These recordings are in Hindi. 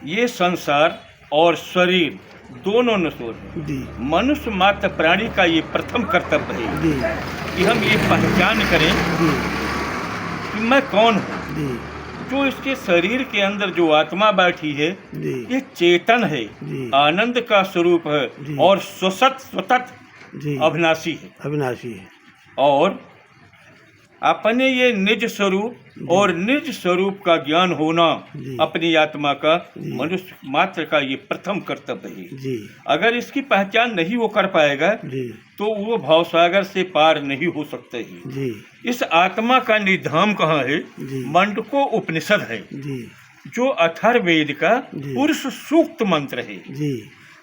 ये संसार और शरीर दोनों नश्वर है। जी मनुष्य मात्र प्राणी का ये प्रथम कर्तव्य है जी कि हम ये पहचान करें जी कि मैं कौन हूँ। जी जो इसके शरीर के अंदर जो आत्मा बैठी है जी ये चेतन है, जी आनंद का स्वरूप है जी और स्वतः जी अविनाशी है। अविनाशी है। और अपने ये निज स्वरूप और निज स्वरूप का ज्ञान होना जी अपनी आत्मा का जी मनुष्य मात्र का ये प्रथम कर्तव्य है। जी अगर इसकी पहचान नहीं वो कर पाएगा जी तो वो भवसागर से पार नहीं हो सकते ही। जी इस आत्मा का निधाम कहाँ है? जी मंडको उपनिषद है, जी जो अथर्ववेद का जी पुरुष सूक्त मंत्र है। जी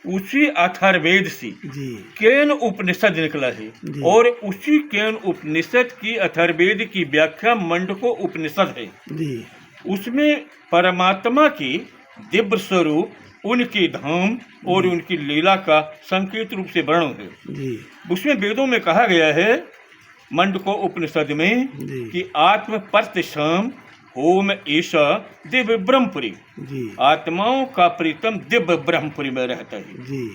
उसी अथर्ववेद से जी केन उपनिषद निकला है जी और उसी केन उपनिषद की अथर्ववेद की व्याख्या मंडको उपनिषद है। जी उसमें परमात्मा की दिव्य स्वरूप, उनके धाम और उनकी लीला का संकेत रूप से वर्णन है। जी उसमें वेदों में कहा गया है मंडको उपनिषद में जी कि आत्म परतशाम होम ईशा दिव्य ब्रह्मपुरी, जी आत्माओं का प्रीतम दिव्य ब्रह्मपुरी में रहता है। जी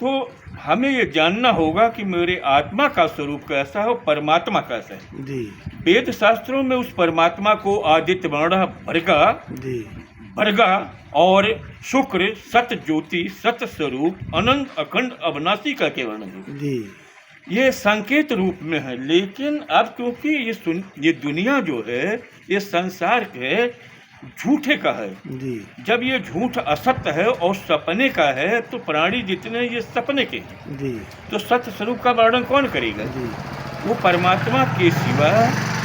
तो हमें ये जानना होगा कि मेरे आत्मा का स्वरूप कैसा है और परमात्मा कैसा है। जी वेद शास्त्रों में उस परमात्मा को आदित्य वर्ण भर्गा जी भर्गा और शुक्र सत ज्योति सत स्वरूप अनंत अखंड अविनाशी का के वर्णन है। जी ये संकेत रूप में है, लेकिन अब क्योंकि ये दुनिया जो है ये संसार के झूठे का है। जी जब ये झूठ असत्य है और सपने का है तो प्राणी जितने ये सपने के हैं, जी तो सत्य स्वरूप का वर्णन कौन करेगा? जी वो परमात्मा के सिवा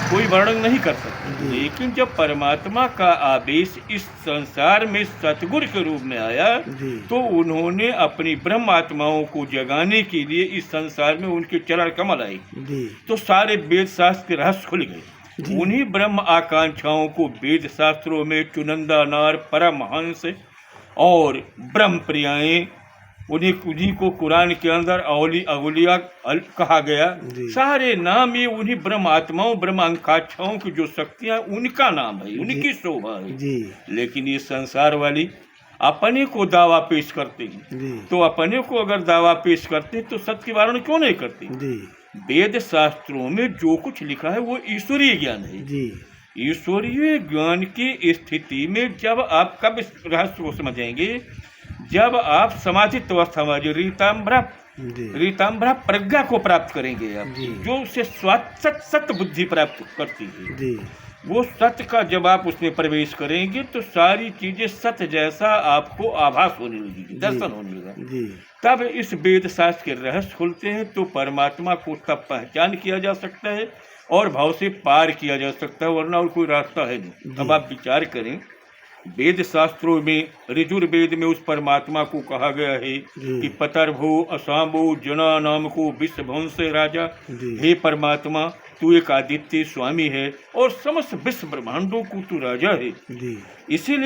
कोई वर्णन नहीं कर सकता। जी। लेकिन जब परमात्मा का आदेश इस संसार में सतगुरु के रूप में आया जी तो उन्होंने अपनी ब्रह्म आत्माओं को जगाने के लिए इस संसार में उनके चरण कमल आई, जी तो सारे वेद शास्त्र के रहस्य खुल गए। जी। उन्हीं ब्रह्म आकांक्षाओं को वेद शास्त्रों में चुनिंदा नार, परमहंस और ब्रह्म प्रियाएं, उन्हीं को कुरान के अंदर अवलिया कहा गया। जी। सारे नाम ये उन्हीं ब्रह्म आत्माओं, ब्रह्म आकांक्षाओं की जो शक्तियां उनका नाम है, उनकी शोभा है। जी लेकिन ये संसार वाली अपने को दावा पेश करते हैं, जी तो अपने को अगर दावा पेश करते तो सत्य के वारण क्यों नहीं करते? जी वेद शास्त्रों में जो कुछ लिखा है वो ईश्वरीय ज्ञान है। जी ईश्वरीय ज्ञान की स्थिति में जब आप कब इस रहस्य को समझेंगे? जब आप समाधित अवस्था में जी रीताम्बरा प्रज्ञा को प्राप्त करेंगे आप, जी। जो उसे सत्य बुद्धि प्राप्त करती है। जी वो सत्य का जब आप उसमें प्रवेश करेंगे तो सारी चीजें सत्य जैसा आपको आभास होने लगेगी, दर्शन होने लगेगा। जी तब इस वेद शास्त्र के रहस्य खुलते हैं, तो परमात्मा को तब पहचान किया जा सकता है और भाव से पार किया जा सकता है, वरना और कोई रास्ता है नहीं। अब आप विचार करें, वेद शास्त्रों में ऋजुर्वेद में उस परमात्मा को कहा गया है कि पतर्भो असाम्भो जना नाम को विश्वभंश राजा। जी। हे परमात्मा, तू एक आदित्य स्वामी है और समस्त विश्व ब्रह्मांडों को तू राजा है। जी इसीलिए